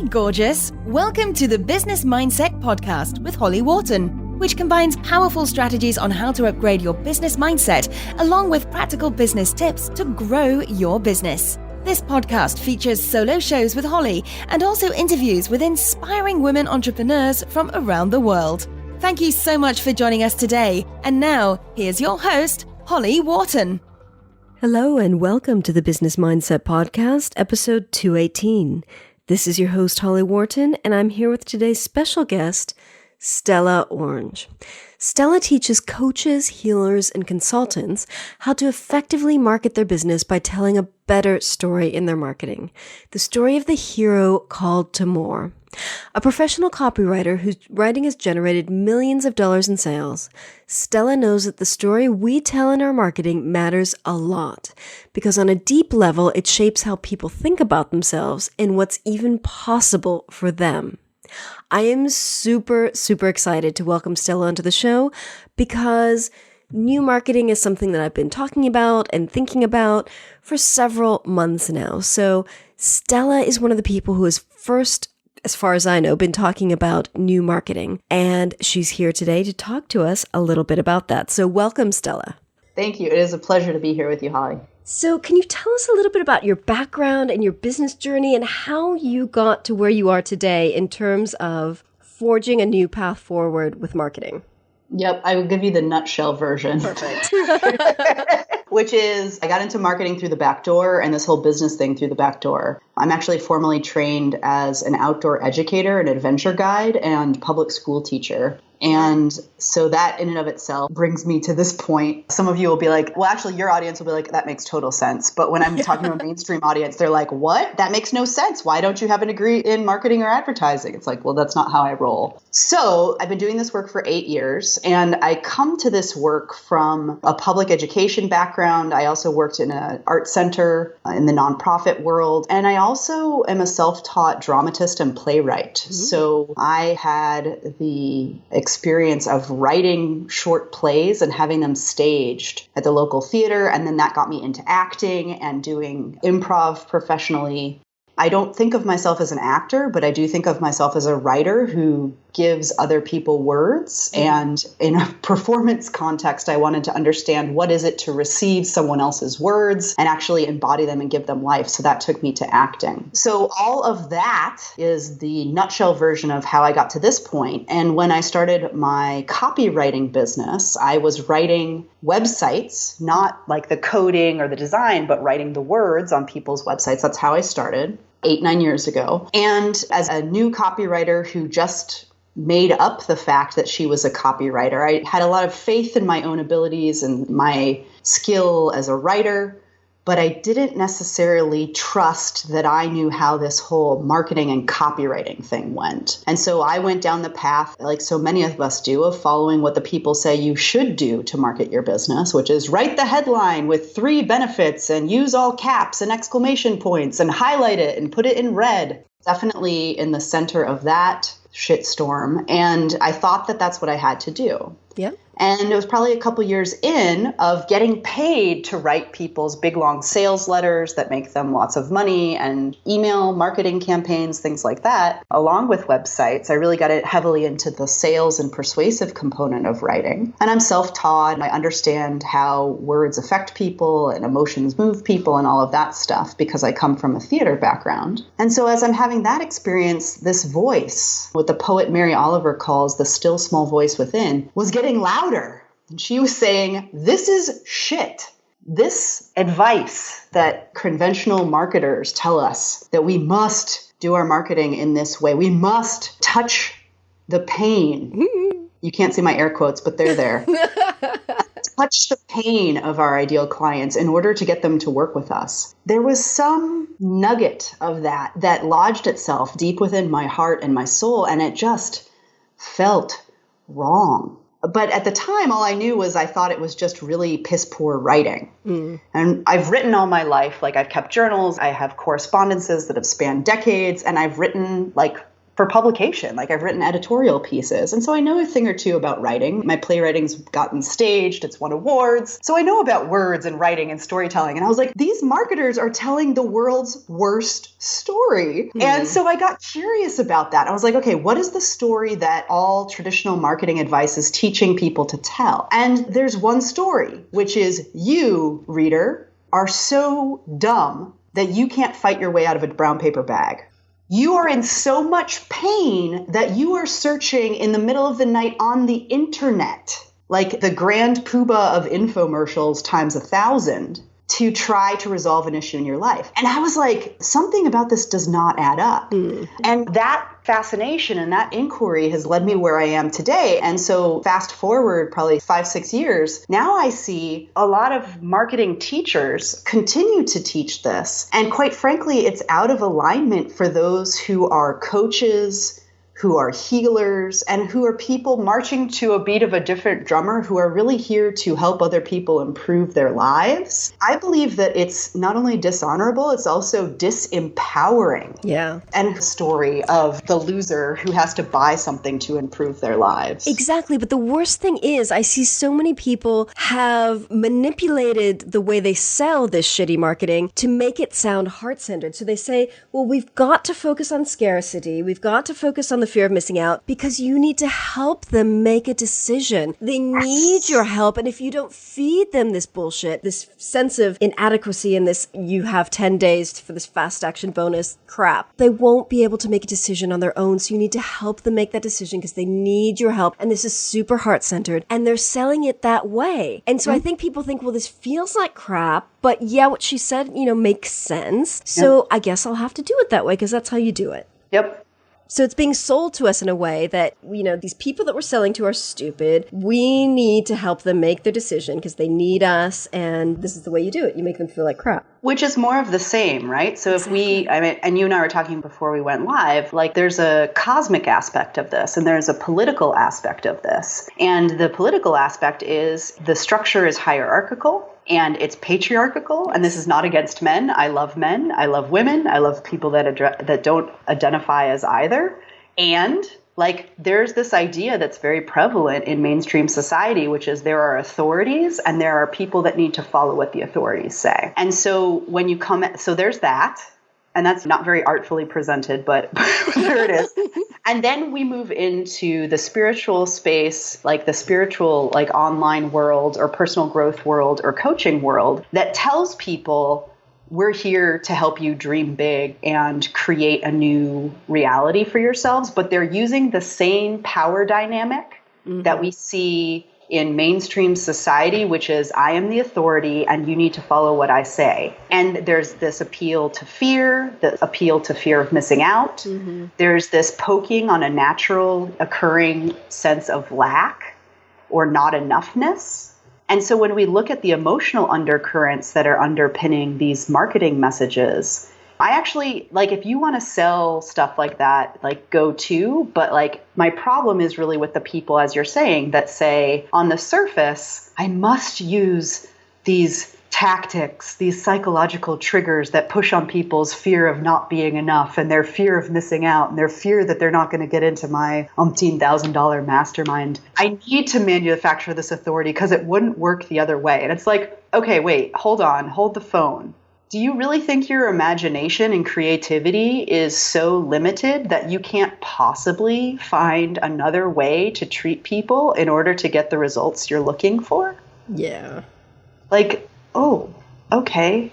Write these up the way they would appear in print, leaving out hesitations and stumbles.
Hey, gorgeous! Welcome to the Business Mindset Podcast with Holly Wharton, which combines powerful strategies on how to upgrade your business mindset along with practical business tips to grow your business. This podcast features solo shows with Holly and also interviews with inspiring women entrepreneurs from around the world. Thank you so much for joining us today. And now, here's your host, Holly Wharton. Hello and welcome to the Business Mindset Podcast, episode 218. This is your host, Holly Wharton, and I'm here with today's special guest, Stella Orange. Stella teaches coaches, healers, and consultants how to effectively market their business by telling a better story in their marketing. The story of the hero called to more. A professional copywriter whose writing has generated millions of dollars in sales, Stella knows that the story we tell in our marketing matters a lot because on a deep level, it shapes how people think about themselves and what's even possible for them. I am super excited to welcome Stella onto the show because new marketing is something that I've been talking about and thinking about for several months now. So Stella is one of the people who has first, as far as I know, been talking about new marketing. And she's here today to talk to us a little bit about that. So welcome, Stella. Thank you. It is a pleasure to be here with you, Holly. So can you tell us a little bit about your background and your business journey and how you got to where you are today in terms of forging a new path forward with marketing? Yep, I will give you the nutshell version. Perfect. Which is, I got into marketing through the back door and this whole business thing through the back door. I'm actually formally trained as an outdoor educator, an adventure guide, and public school teacher. And so that in and of itself brings me to this point. Some of you will be like, well, actually, your audience will be like, that makes total sense. But when I'm talking to a mainstream audience, they're like, what? That makes no sense. Why don't you have a degree in marketing or advertising? It's like, well, that's not how I roll. So I've been doing this work for 8 years, and I come to this work from a public education background. I also worked in an art center in the nonprofit world, and I also am a self-taught dramatist and playwright. Mm-hmm. So I had the experience of writing short plays and having them staged at the local theater. And then that got me into acting and doing improv professionally. I don't think of myself as an actor, but I do think of myself as a writer who gives other people words. And in a performance context, I wanted to understand what is it to receive someone else's words and actually embody them and give them life. So that took me to acting. So all of that is the nutshell version of how I got to this point. And when I started my copywriting business, I was writing websites, not like the coding or the design, but writing the words on people's websites. That's how I started 8-9 years ago. And as a new copywriter who just made up the fact that she was a copywriter, I had a lot of faith in my own abilities and my skill as a writer, but I didn't necessarily trust that I knew how this whole marketing and copywriting thing went. And so I went down the path, like so many of us do, of following what the people say you should do to market your business, which is write the headline with 3 benefits and use all caps and exclamation points and highlight it and put it in red. Definitely in the center of that shitstorm. And I thought that that's what I had to do. Yeah. And it was probably a couple years in of getting paid to write people's big, long sales letters that make them lots of money and email marketing campaigns, things like that, along with websites. I really got it heavily into the sales and persuasive component of writing. And I'm self-taught. I understand how words affect people and emotions move people and all of that stuff because I come from a theater background. And so as I'm having that experience, this voice, what the poet Mary Oliver calls the still small voice within, was getting louder. And she was saying, this is shit. This advice that conventional marketers tell us that we must do our marketing in this way. We must touch the pain. You can't see my air quotes, but they're there. Touch the pain of our ideal clients in order to get them to work with us. There was some nugget of that lodged itself deep within my heart and my soul, and it just felt wrong. But at the time, all I knew was I thought it was just really piss poor writing. And I've written all my life. Like I've kept journals. I have correspondences that have spanned decades. And I've written like for publication. Like I've written editorial pieces. And so I know a thing or two about writing. My playwriting's gotten staged. It's won awards. So I know about words and writing and storytelling. And I was like, these marketers are telling the world's worst story. And so I got curious about that. I was like, okay, what is the story that all traditional marketing advice is teaching people to tell? And there's one story, which is you, reader, are so dumb that you can't fight your way out of a brown paper bag. You are in so much pain that you are searching in the middle of the night on the internet, like the grand poobah of infomercials times 1,000, to try to resolve an issue in your life. And I was like, something about this does not add up. And that fascination and that inquiry has led me where I am today. And so fast forward probably 5-6 years, now I see a lot of marketing teachers continue to teach this. And quite frankly, it's out of alignment for those who are coaches, who are healers, and who are people marching to a beat of a different drummer who are really here to help other people improve their lives. I believe that it's not only dishonorable, it's also disempowering. Yeah. And a story of the loser who has to buy something to improve their lives. Exactly. But the worst thing is I see so many people have manipulated the way they sell this shitty marketing to make it sound heart-centered. So they say, well, we've got to focus on scarcity. We've got to focus on the fear of missing out because you need to help them make a decision. They need your help. And if you don't feed them this bullshit, this sense of inadequacy and this, you have 10 days for this fast action bonus crap, they won't be able to make a decision on their own. So you need to help them make that decision because they need your help. And this is super heart-centered and they're selling it that way. And so I think people think, well, this feels like crap, but yeah, what she said, makes sense. So I guess I'll have to do it that way because that's how you do it. Yep. So it's being sold to us in a way that, these people that we're selling to are stupid. We need to help them make their decision because they need us. And this is the way you do it. You make them feel like crap. Which is more of the same, right? So if and you and I were talking before we went live, like there's a cosmic aspect of this and there's a political aspect of this. And the political aspect is the structure is hierarchical. And it's patriarchal, and this is not against men. I love women, I love people that don't identify as either. And there's this idea that's very prevalent in mainstream society, which is there are authorities and there are people that need to follow what the authorities say. And so when you so there's that, and that's not very artfully presented, but there it is. And then we move into the spiritual space, like the spiritual, online world or personal growth world or coaching world that tells people we're here to help you dream big and create a new reality for yourselves. But they're using the same power dynamic that we see in mainstream society, which is I am the authority and you need to follow what I say. And there's this appeal to fear, the appeal to fear of missing out. There's this poking on a natural occurring sense of lack or not enoughness. And so when we look at the emotional undercurrents that are underpinning these marketing messages, I actually, if you want to sell stuff like that, go to, but my problem is really with the people, as you're saying, that say on the surface, I must use these tactics, these psychological triggers that push on people's fear of not being enough and their fear of missing out and their fear that they're not going to get into my $1,000 mastermind. I need to manufacture this authority because it wouldn't work the other way. And it's okay, wait, hold the phone. Do you really think your imagination and creativity is so limited that you can't possibly find another way to treat people in order to get the results you're looking for? Yeah. Oh, okay.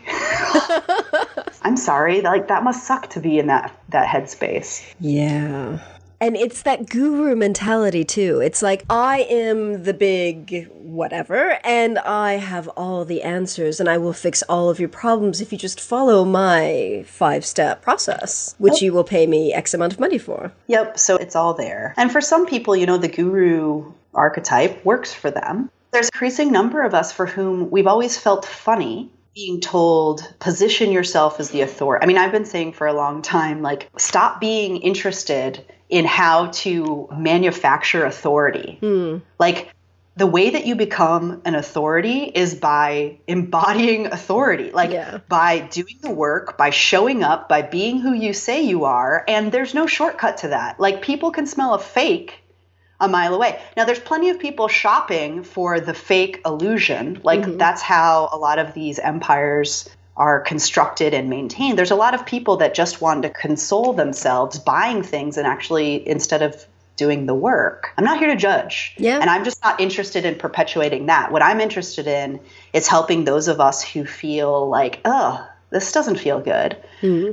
I'm sorry. That must suck to be in that headspace. Yeah. And it's that guru mentality, too. It's I am the big whatever, and I have all the answers, and I will fix all of your problems if you just follow my 5-step process, which you will pay me X amount of money for. Yep, so it's all there. And for some people, the guru archetype works for them. There's an increasing number of us for whom we've always felt funny being told, position yourself as the authority. I mean, I've been saying for a long time, stop being interested in how to manufacture authority. the way that you become an authority is by embodying authority, by doing the work, by showing up, by being who you say you are. And there's no shortcut to that. Like, people can smell a fake a mile away. Now, there's plenty of people shopping for the fake illusion. Like, that's how a lot of these empires are constructed and maintained. There's a lot of people that just want to console themselves buying things and actually, instead of doing the work. I'm not here to judge. Yeah. And I'm just not interested in perpetuating that. What I'm interested in is helping those of us who feel like, oh, this doesn't feel good,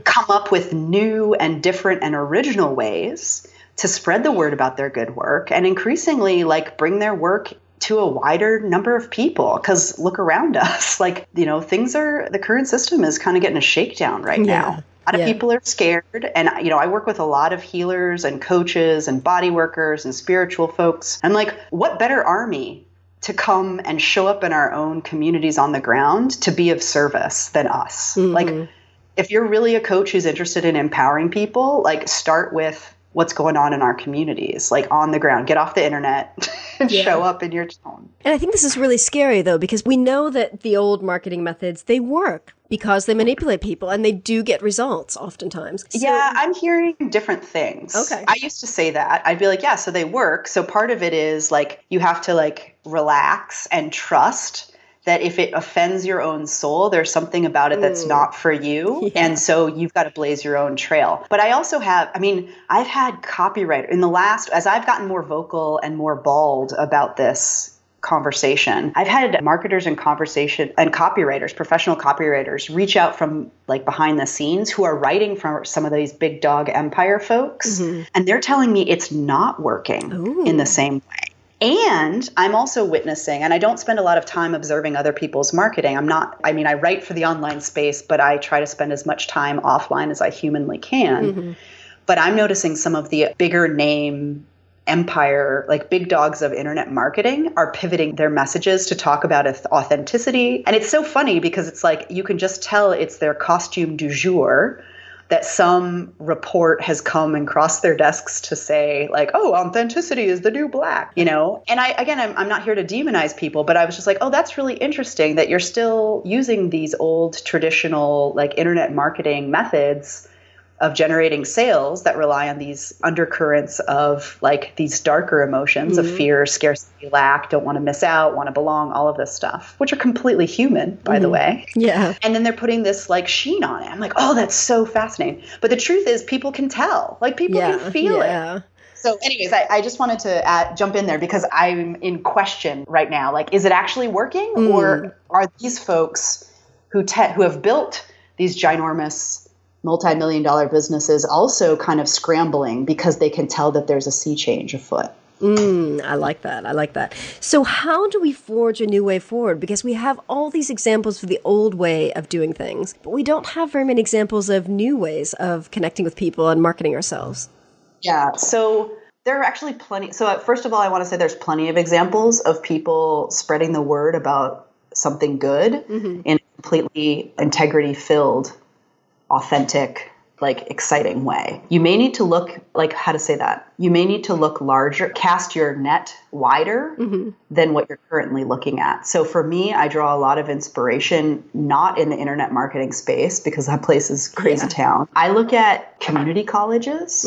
come up with new and different and original ways to spread the word about their good work and increasingly like bring their work to a wider number of people. Because look around us, like, the current system is kind of getting a shakedown right now. A lot of people are scared. And, I work with a lot of healers and coaches and body workers and spiritual folks. I'm like, what better army to come and show up in our own communities on the ground to be of service than us? Like, if you're really a coach who's interested in empowering people, like, start with what's going on in our communities, like on the ground. Get off the internet and show up in your tone. And I think this is really scary, though, because we know that the old marketing methods, they work because they manipulate people and they do get results oftentimes. So, yeah, I'm hearing different things. Okay. I used to say that. I'd be like, yeah, so they work. So part of it is like you have to like relax and trust that if it offends your own soul, there's something about it that's not for you. Yeah. And so you've got to blaze your own trail. But I also I've had copyright in the last, as I've gotten more vocal and more bald about this conversation, I've had marketers and copywriters, professional copywriters, reach out from like behind the scenes who are writing for some of these big dog empire folks. And they're telling me it's not working in the same way. And I'm also witnessing, and I don't spend a lot of time observing other people's marketing. I write for the online space, but I try to spend as much time offline as I humanly can. But I'm noticing some of the bigger name empire, like big dogs of internet marketing, are pivoting their messages to talk about authenticity. And it's so funny because it's like, you can just tell it's their costume du jour, that some report has come and crossed their desks to say like, oh, authenticity is the new black, And I'm not here to demonize people, but I was just like, oh, that's really interesting that you're still using these old traditional like internet marketing methods of generating sales that rely on these undercurrents of like these darker emotions of fear, scarcity, lack, don't want to miss out, want to belong, all of this stuff, which are completely human, by the way. Yeah. And then they're putting this like sheen on it. I'm like, oh, that's so fascinating. But the truth is people can tell, like people can feel it. So anyways, I just wanted to jump in there because I'm in question right now. Like, is it actually working or are these folks who have built these ginormous multi-million-dollar businesses also kind of scrambling because they can tell that there's a sea change afoot? I like that. So how do we forge a new way forward? Because we have all these examples for the old way of doing things, but we don't have very many examples of new ways of connecting with people and marketing ourselves. Yeah. So there are actually plenty. So first of all, I want to say there's plenty of examples of people spreading the word about something good in a completely integrity-filled, authentic, like exciting way. You may need to look, like, how to say that? You may need to look larger, cast your net wider than what you're currently looking at. So for me, I draw a lot of inspiration, not in the internet marketing space because that place is crazy town. I look at community colleges.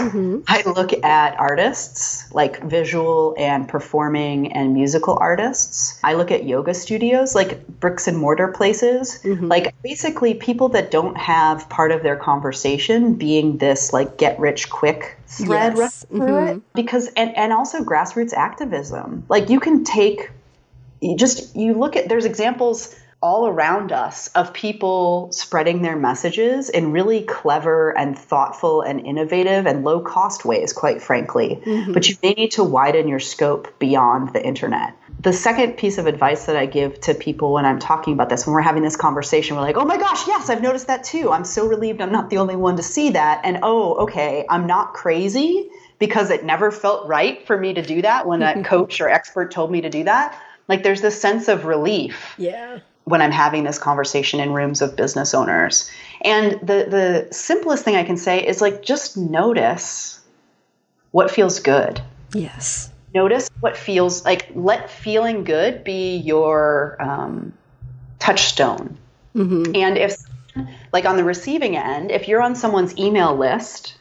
I look at artists, like visual and performing and musical artists. I look at yoga studios, like bricks and mortar places, like basically people that don't have part of their conversation being this like get rich quick thread through it. Because and also grassroots activism. Like you can take you look at, there's examples all around us of people spreading their messages in really clever and thoughtful and innovative and low cost ways, quite frankly. But you may need to widen your scope beyond the internet. The second piece of advice that I give to people when I'm talking about this, when we're having this conversation, we're like, oh my gosh, yes, I've noticed that too. I'm so relieved I'm not the only one to see that. And oh, okay, I'm not crazy because it never felt right for me to do that when a coach or expert told me to do that. Like there's this sense of relief when I'm having this conversation in rooms of business owners. And the simplest thing I can say is like, just notice what feels good. Yes. Notice what feels like, let feeling good be your touchstone. And if, like on the receiving end, if you're on someone's email list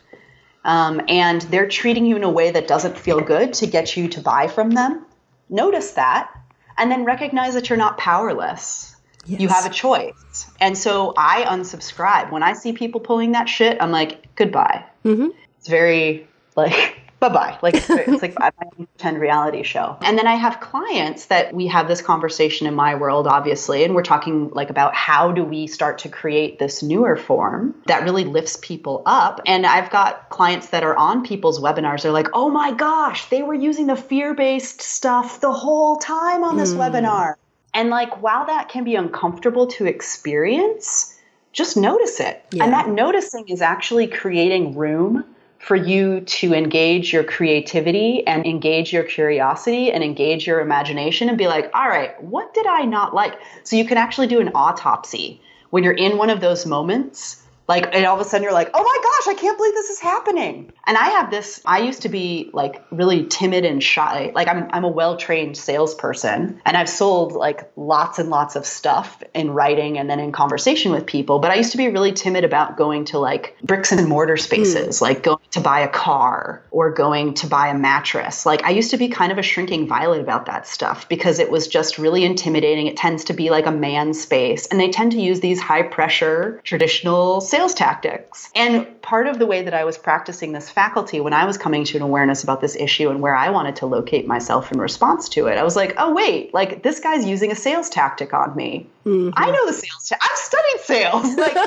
and they're treating you in a way that doesn't feel good to get you to buy from them, notice that and then recognize that you're not powerless. Yes. You have a choice. And so I unsubscribe. When I see people pulling that shit, I'm like, goodbye. It's very like, bye-bye. Like it's like my pretend reality show. And then I have clients that we have this conversation in my world, obviously, and we're talking like about how do we start to create this newer form that really lifts people up. And I've got clients that are on people's webinars. They're like, oh my gosh, they were using the fear-based stuff the whole time on this webinar. And like, while that can be uncomfortable to experience, just notice it. Yeah. And that noticing is actually creating room for you to engage your creativity and engage your curiosity and engage your imagination and be like, all right, what did I not like? So you can actually do an autopsy when you're in one of those moments. Like, and all of a sudden you're like, oh my gosh, I can't believe this is happening. And I have this, I used to be like really timid and shy. Like I'm a well-trained salesperson and I've sold like lots and lots of stuff in writing and then in conversation with people. But I used to be really timid about going to like bricks and mortar spaces, like going to buy a car or going to buy a mattress. Like I used to be kind of a shrinking violet about that stuff because it was just really intimidating. It tends to be like a man space and they tend to use these high pressure traditional sales tactics. And part of the way that I was practicing this faculty when I was coming to an awareness about this issue and where I wanted to locate myself in response to it, I was like, oh, wait, like this guy's using a sales tactic on me. I know the sales. I've studied sales. Like,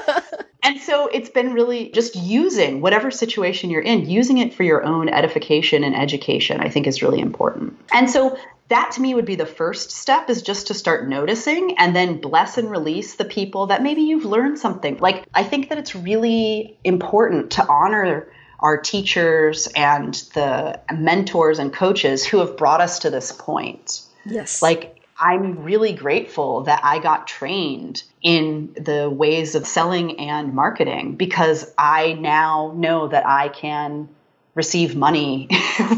and so it's been really just using whatever situation you're in, using it for your own edification and education, I think is really important. And so that to me would be the first step, is just to start noticing and then bless and release the people that maybe you've learned something. Like, I think that it's really important to honor our teachers and the mentors and coaches who have brought us to this point. Yes. Like, I'm really grateful that I got trained in the ways of selling and marketing because I now know that I can receive money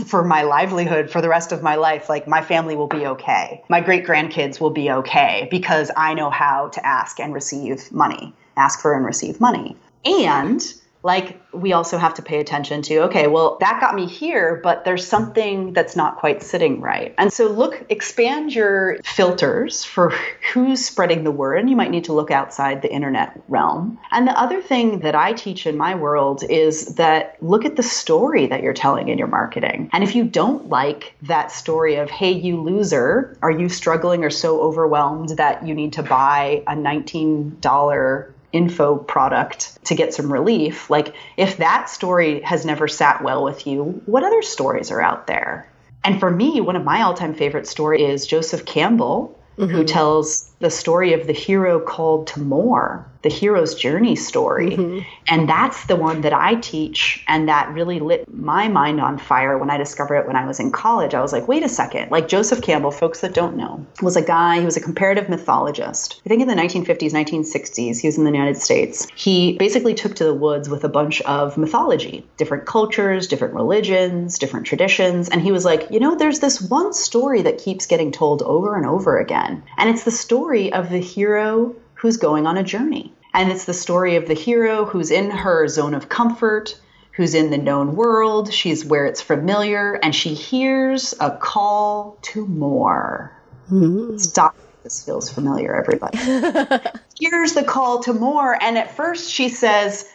for my livelihood for the rest of my life. Like my family will be okay. My great grandkids will be okay because I know how to ask and receive money, ask for and receive money. And like, we also have to pay attention to, okay, well, that got me here, but there's something that's not quite sitting right. And so look, expand your filters for who's spreading the word. And you might need to look outside the internet realm. And the other thing that I teach in my world is that look at the story that you're telling in your marketing. And if you don't like that story of, hey, you loser, are you struggling or so overwhelmed that you need to buy a $19 info product to get some relief? Like, if that story has never sat well with you, what other stories are out there? And for me, one of my all-time favorite stories is Joseph Campbell, who tells the story of the hero called to more, the hero's journey story. And that's the one that I teach, and that really lit my mind on fire when I discovered it when I was in college. I was like, wait a second. Like, Joseph Campbell, folks that don't know, was a guy, he was a comparative mythologist. I think in the 1950s, 1960s, he was in the United States. He basically took to the woods with a bunch of mythology, different cultures, different religions, different traditions. And he was like, you know, there's this one story that keeps getting told over and over again. And it's the story of the hero who's going on a journey. And it's the story of the hero who's in her zone of comfort, who's in the known world. She's where it's familiar, and she hears a call to more. Stop. This feels familiar, everybody. Here's the call to more. And at first she says,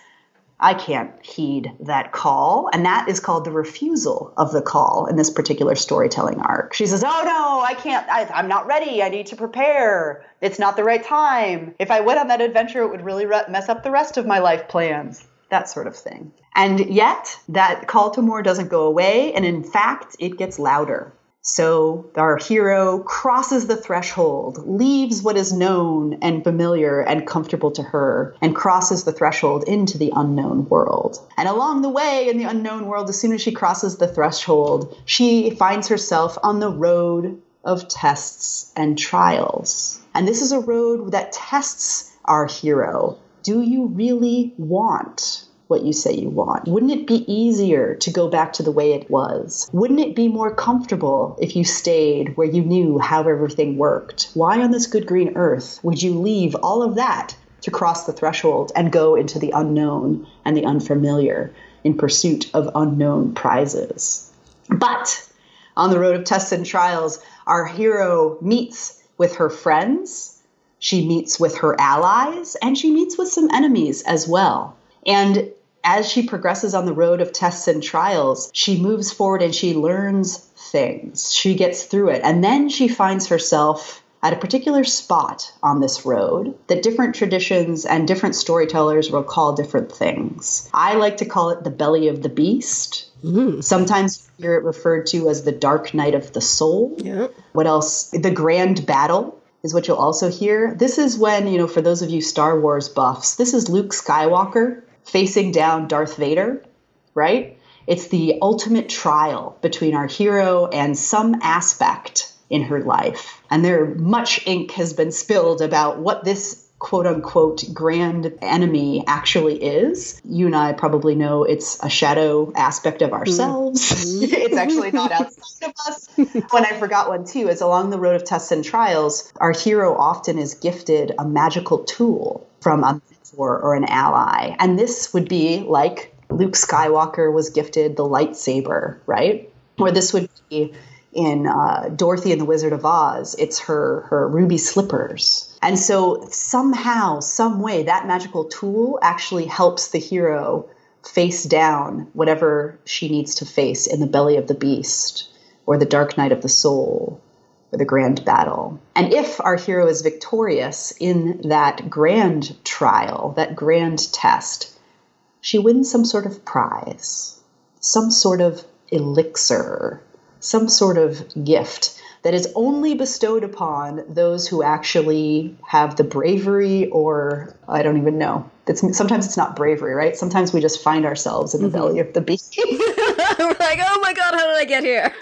I can't heed that call. And that is called the refusal of the call in this particular storytelling arc. She says, oh no, I can't, I'm not ready. I need to prepare. It's not the right time. If I went on that adventure, it would really mess up the rest of my life plans. That sort of thing. And yet that call to more doesn't go away. And in fact, it gets louder. So our hero crosses the threshold, leaves what is known and familiar and comfortable to her, and crosses the threshold into the unknown world. And along the way in the unknown world, as soon as she crosses the threshold, she finds herself on the road of tests and trials. And this is a road that tests our hero. Do you really want what you say you want? Wouldn't it be easier to go back to the way it was? Wouldn't it be more comfortable if you stayed where you knew how everything worked? Why on this good green earth would you leave all of that to cross the threshold and go into the unknown and the unfamiliar in pursuit of unknown prizes? But on the road of tests and trials, our hero meets with her friends, she meets with her allies, and she meets with some enemies as well. And as she progresses on the road of tests and trials, she moves forward and she learns things. She gets through it. And then she finds herself at a particular spot on this road that different traditions and different storytellers will call different things. I like to call it the belly of the beast. Sometimes you hear it referred to as the dark night of the soul. Yeah. What else? The grand battle is what you'll also hear. This is when, for those of you Star Wars buffs, this is Luke Skywalker facing down Darth Vader, right? It's the ultimate trial between our hero and some aspect in her life. And much ink has been spilled about what this quote unquote grand enemy actually is. You and I probably know it's a shadow aspect of ourselves. It's actually not outside of us. When I forgot one too, is along the road of tests and trials, our hero often is gifted a magical tool from a mentor or an ally. And this would be like Luke Skywalker was gifted the lightsaber, right? Or this would be in Dorothy and the Wizard of Oz, it's her ruby slippers. And so somehow, some way, that magical tool actually helps the hero face down whatever she needs to face in the belly of the beast, or the dark night of the soul, or the grand battle. And if our hero is victorious in that grand trial, that grand test, she wins some sort of prize, some sort of elixir, some sort of gift that is only bestowed upon those who actually have the bravery, or I don't even know. Sometimes it's not bravery, right? Sometimes we just find ourselves in the belly of the beast. We're like, oh my God, how did I get here?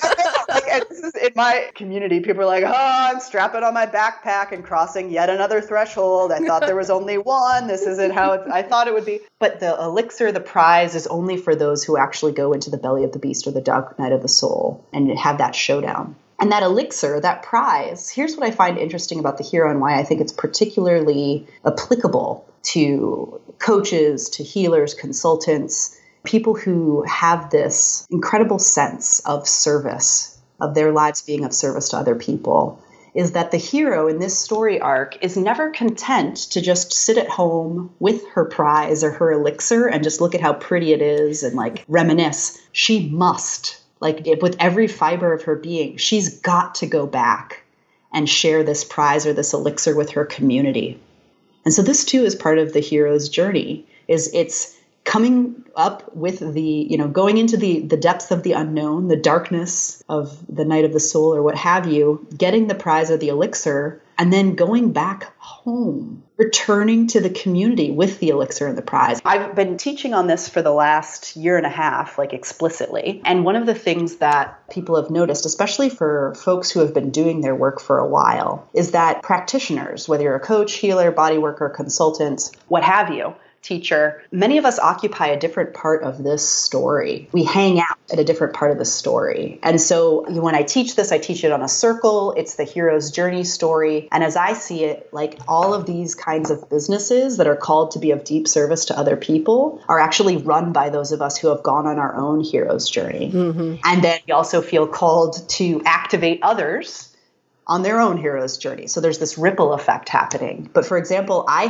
And this is in my community. People are like, oh, I'm strapping on my backpack and crossing yet another threshold. I thought there was only one. This isn't how I thought it would be. But the elixir, the prize, is only for those who actually go into the belly of the beast or the dark night of the soul and have that showdown. And that elixir, that prize, here's what I find interesting about the hero and why I think it's particularly applicable to coaches, to healers, consultants, people who have this incredible sense of service, of their lives being of service to other people, is that the hero in this story arc is never content to just sit at home with her prize or her elixir and just look at how pretty it is and reminisce. She must, with every fiber of her being, she's got to go back and share this prize or this elixir with her community. And so this too is part of the hero's journey, is it's coming up with going into the depths of the unknown, the darkness of the night of the soul or what have you, getting the prize or the elixir, and then going back home, returning to the community with the elixir and the prize. I've been teaching on this for the last year and a half, explicitly. And one of the things that people have noticed, especially for folks who have been doing their work for a while, is that practitioners, whether you're a coach, healer, body worker, consultant, what have you, teacher, many of us occupy a different part of this story. We hang out at a different part of the story. And so when I teach this, I teach it on a circle. It's the hero's journey story. And as I see it, all of these kinds of businesses that are called to be of deep service to other people are actually run by those of us who have gone on our own hero's journey. Mm-hmm. And then we also feel called to activate others on their own hero's journey. So there's this ripple effect happening. But for example, I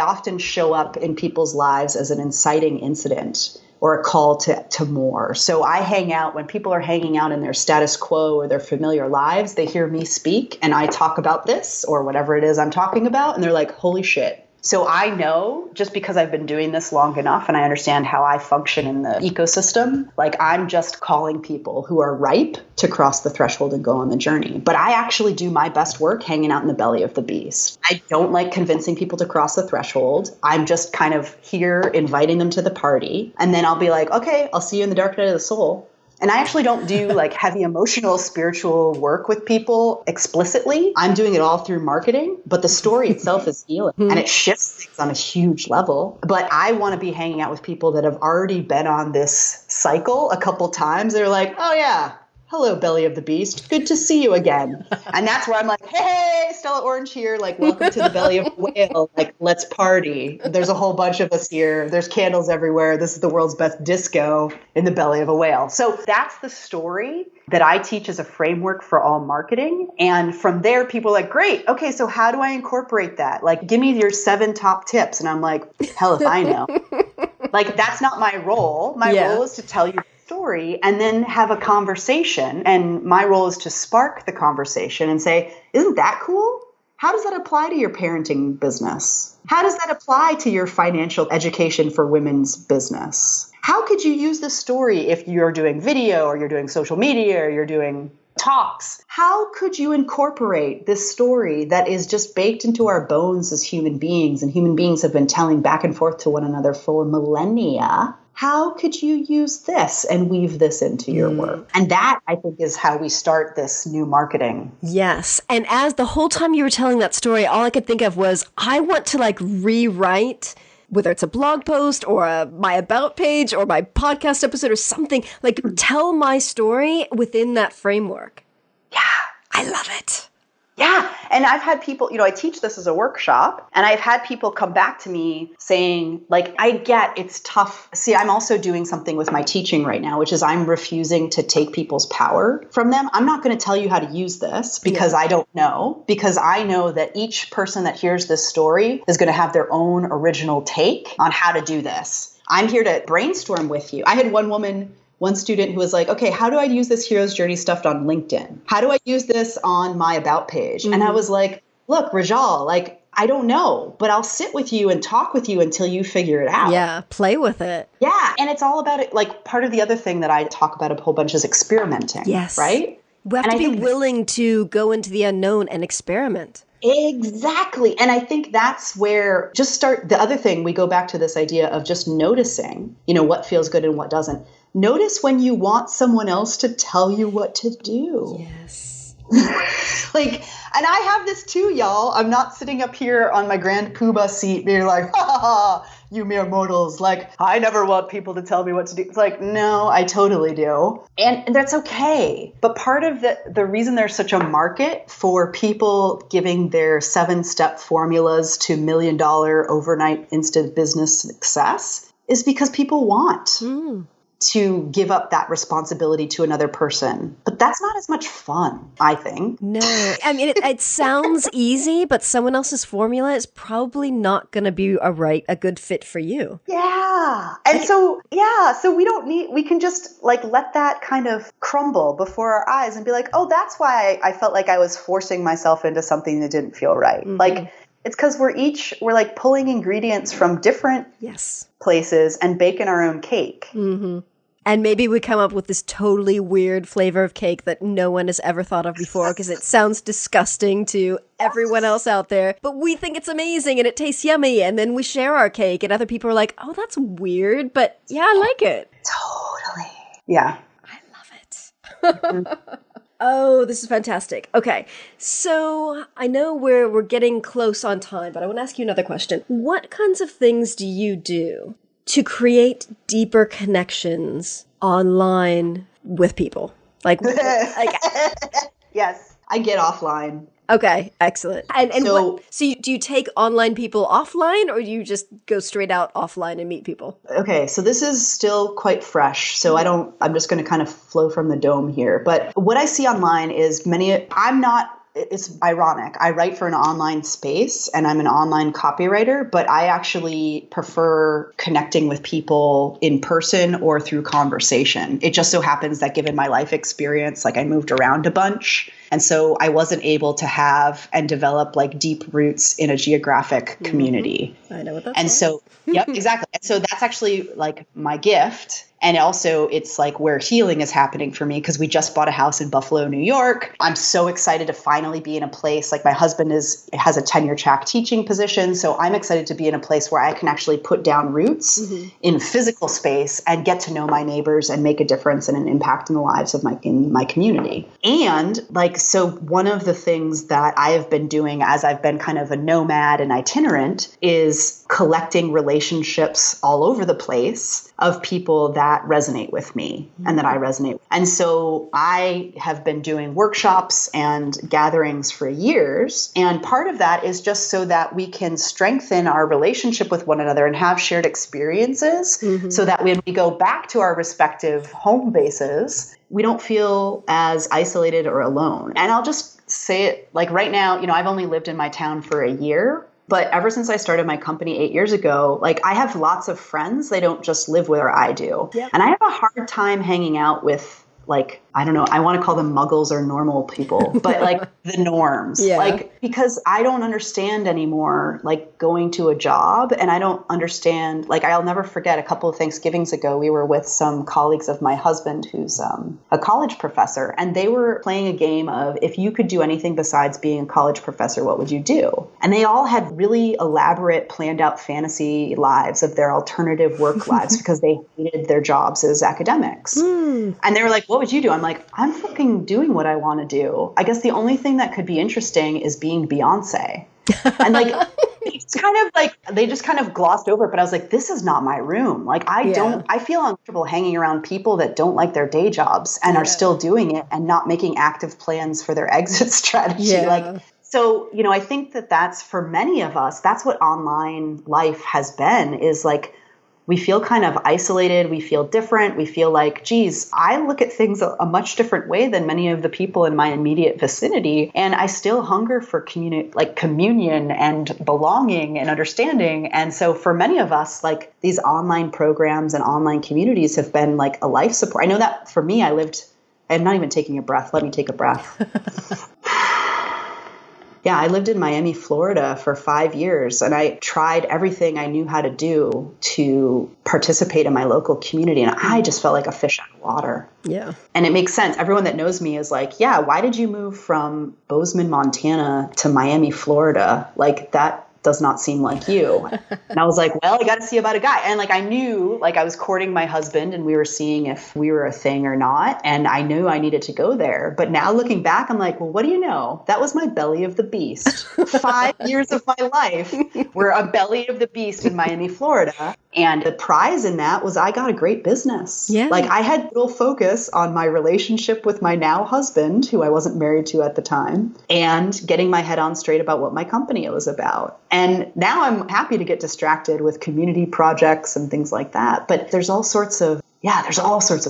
often show up in people's lives as an inciting incident or a call to more. So I hang out when people are hanging out in their status quo or their familiar lives, they hear me speak and I talk about this or whatever it is I'm talking about. And they're like, holy shit. So I know, just because I've been doing this long enough and I understand how I function in the ecosystem, I'm just calling people who are ripe to cross the threshold and go on the journey. But I actually do my best work hanging out in the belly of the beast. I don't like convincing people to cross the threshold. I'm just kind of here inviting them to the party. And then I'll be like, okay, I'll see you in the dark night of the soul. And I actually don't do like heavy emotional, spiritual work with people explicitly. I'm doing it all through marketing, but the story itself is healing and it shifts things on a huge level. But I want to be hanging out with people that have already been on this cycle a couple times. They're like, oh yeah, hello, belly of the beast. Good to see you again. And that's where I'm like, hey, Stella Orange here. Like, welcome to the belly of the whale. Like, let's party. There's a whole bunch of us here. There's candles everywhere. This is the world's best disco in the belly of a whale. So that's the story that I teach as a framework for all marketing. And from there, people are like, great. Okay, so how do I incorporate that? Like, give me your 7 top tips. And I'm like, hell if I know. Like, that's not my role. My role is to tell you story and then have a conversation. And my role is to spark the conversation and say, isn't that cool? How does that apply to your parenting business? How does that apply to your financial education for women's business? How could you use this story if you're doing video or you're doing social media or you're doing talks? How could you incorporate this story that is just baked into our bones as human beings, and human beings have been telling back and forth to one another for millennia? How could you use this and weave this into your work? And that, I think, is how we start this new marketing. Yes. And as the whole time you were telling that story, all I could think of was, I want to like rewrite, whether it's a blog post or my about page or my podcast episode or something, like tell my story within that framework. Yeah. I love it. Yeah. And I've had people, I teach this as a workshop, and I've had people come back to me saying, like, I get it's tough. See, I'm also doing something with my teaching right now, which is I'm refusing to take people's power from them. I'm not going to tell you how to use this because I don't know, because I know that each person that hears this story is going to have their own original take on how to do this. I'm here to brainstorm with you. I had one student who was like, okay, how do I use this hero's journey stuff on LinkedIn? How do I use this on my about page? And I was like, look, Rajal, like, I don't know, but I'll sit with you and talk with you until you figure it out. Yeah, play with it. Yeah. And it's all about it. Like, part of the other thing that I talk about a whole bunch is experimenting. Yes. Right? We have to be willing to go into the unknown and experiment. Exactly. And I think that's where the other thing, we go back to this idea of just noticing, what feels good and what doesn't. Notice when you want someone else to tell you what to do. Yes. And I have this too, y'all. I'm not sitting up here on my grand poobah seat being like, ha ha ha, you mere mortals. Like, I never want people to tell me what to do. It's like, no, I totally do. And that's okay. But part of the reason there's such a market for people giving their 7-step formulas to $1 million overnight instant business success is because people want to give up that responsibility to another person. But that's not as much fun, I think. No. I mean, it sounds easy, but someone else's formula is probably not going to be a good fit for you. Yeah. And so we can just like let that kind of crumble before our eyes and be like, oh, that's why I felt like I was forcing myself into something that didn't feel right. Mm-hmm. Like, it's because we're like pulling ingredients from different places and baking our own cake. Mm-hmm. And maybe we come up with this totally weird flavor of cake that no one has ever thought of before because it sounds disgusting to everyone else out there. But we think it's amazing and it tastes yummy. And then we share our cake and other people are like, oh, that's weird. But yeah, I like it. Totally. Yeah. I love it. Oh, this is fantastic. Okay, so I know we're getting close on time, but I want to ask you another question. What kinds of things do you do to create deeper connections online with people? Yes, I get offline. Okay, excellent. And so do you take online people offline, or do you just go straight out offline and meet people? Okay, so this is still quite fresh. So I'm just going to kind of flow from the dome here. But what I see online is it's ironic. I write for an online space and I'm an online copywriter, but I actually prefer connecting with people in person or through conversation. It just so happens that given my life experience, like I moved around a bunch. And so I wasn't able to have and develop like deep roots in a geographic community. I know what that's like. And so, yep, exactly. And so that's actually like my gift. And also it's like where healing is happening for me because we just bought a house in Buffalo, New York. I'm so excited to finally be in a place like my husband has a tenure track teaching position. So I'm excited to be in a place where I can actually put down roots in physical space and get to know my neighbors and make a difference and an impact in the lives of my community. And like, so one of the things that I have been doing as I've been kind of a nomad and itinerant is collecting relationships all over the place of people that resonate with me and that I resonate with. And so I have been doing workshops and gatherings for years. And part of that is just so that we can strengthen our relationship with one another and have shared experiences so that when we go back to our respective home bases, we don't feel as isolated or alone. And I'll just say it like right now, I've only lived in my town for a year. But ever since I started my company 8 years ago, like I have lots of friends. They don't just live where I do. Yep. And I have a hard time hanging out with like, I don't know, I want to call them muggles or normal people, but like the norms, like, because I don't understand anymore, like going to a job and I don't understand, like, I'll never forget a couple of Thanksgivings ago, we were with some colleagues of my husband, who's a college professor, and they were playing a game of, if you could do anything besides being a college professor, what would you do? And they all had really elaborate, planned out fantasy lives of their alternative work lives because they hated their jobs as academics. And they were like, what would you do? I'm like, I'm fucking doing what I want to do. I guess the only thing that could be interesting is being Beyonce. And like, they just kind of glossed over it, but I was like, this is not my room. Like, I feel uncomfortable hanging around people that don't like their day jobs and are still doing it and not making active plans for their exit strategy. So, I think that that's for many of us, that's what online life has been, is like, we feel kind of isolated. We feel different. We feel like, geez, I look at things a much different way than many of the people in my immediate vicinity. And I still hunger for communion and belonging and understanding. And so for many of us, like these online programs and online communities have been like a life support. I know that for me, I'm not even taking a breath. Let me take a breath. Yeah, I lived in Miami, Florida for 5 years, and I tried everything I knew how to do to participate in my local community, and I just felt like a fish out of water. Yeah. And it makes sense. Everyone that knows me is like, yeah, why did you move from Bozeman, Montana to Miami, Florida? Like, that does not seem like you. And I was like, well, I got to see about a guy. And like, I knew, like, I was courting my husband and we were seeing if we were a thing or not. And I knew I needed to go there. But now looking back, I'm like, well, what do you know? That was my belly of the beast. 5 years of my life were a belly of the beast in Miami, Florida. And the prize in that was I got a great business. Yeah. Like, I had little focus on my relationship with my now husband, who I wasn't married to at the time, and getting my head on straight about what my company was about. And now I'm happy to get distracted with community projects and things like that. But there's all sorts of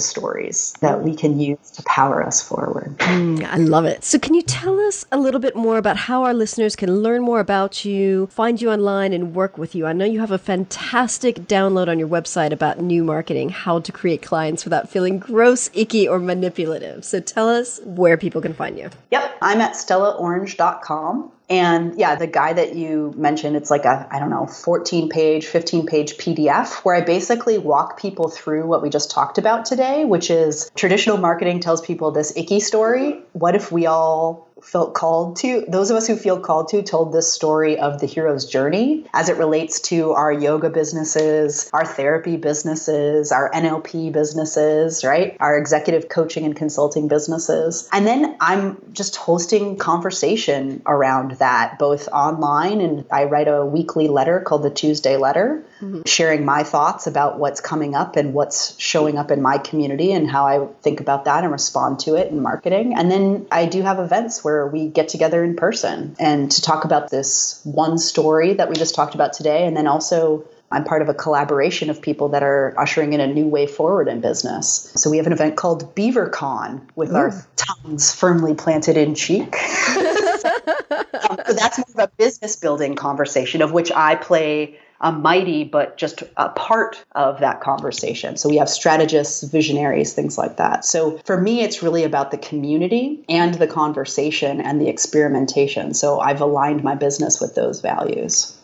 stories that we can use to power us forward. I love it. So can you tell us a little bit more about how our listeners can learn more about you, find you online, and work with you? I know you have a fantastic download on your website about new marketing, how to create clients without feeling gross, icky, or manipulative. So tell us where people can find you. Yep. I'm at stellaorange.com. And yeah, the guide that you mentioned, it's like a, 14-page, 15-page PDF where I basically walk people through what we just talked about today, which is traditional marketing tells people this icky story. What if we all felt called to, those of us who feel called to, told this story of the hero's journey as it relates to our yoga businesses, our therapy businesses, our NLP businesses, right? Our executive coaching and consulting businesses. And then I'm just hosting conversation around that, both online, and I write a weekly letter called the Tuesday Letter, sharing my thoughts about what's coming up and what's showing up in my community and how I think about that and respond to it in marketing. And then I do have events where we get together in person and to talk about this one story that we just talked about today. And then also I'm part of a collaboration of people that are ushering in a new way forward in business. So we have an event called BeaverCon with our tongues firmly planted in cheek. So that's more of a business building conversation of which I play a mighty, but just a part of that conversation. So we have strategists, visionaries, things like that. So for me, it's really about the community and the conversation and the experimentation. So I've aligned my business with those values.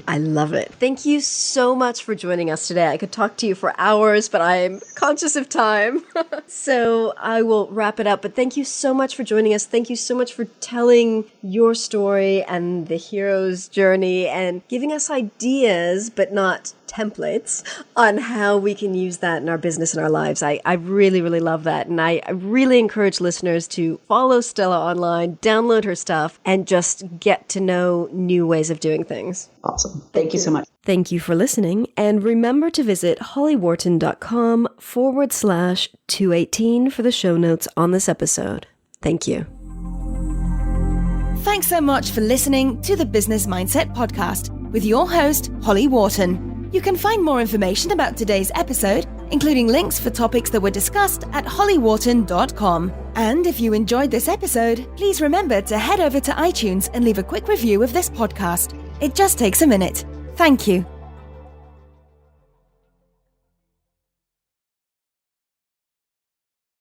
I love it. Thank you so much for joining us today. I could talk to you for hours, but I'm conscious of time. So I will wrap it up. But thank you so much for joining us. Thank you so much for telling your story and the hero's journey and giving us ideas, but not templates, on how we can use that in our business and our lives. I really, really love that. And I really encourage listeners to follow Stella online, download her stuff, and just get to know new ways of doing things. Awesome. Thank you so much. Thank you for listening. And remember to visit hollywharton.com/218 for the show notes on this episode. Thank you. Thanks so much for listening to the Business Mindset Podcast with your host, Holly Wharton. You can find more information about today's episode, including links for topics that were discussed at hollywharton.com. And if you enjoyed this episode, please remember to head over to iTunes and leave a quick review of this podcast. It just takes a minute. Thank you.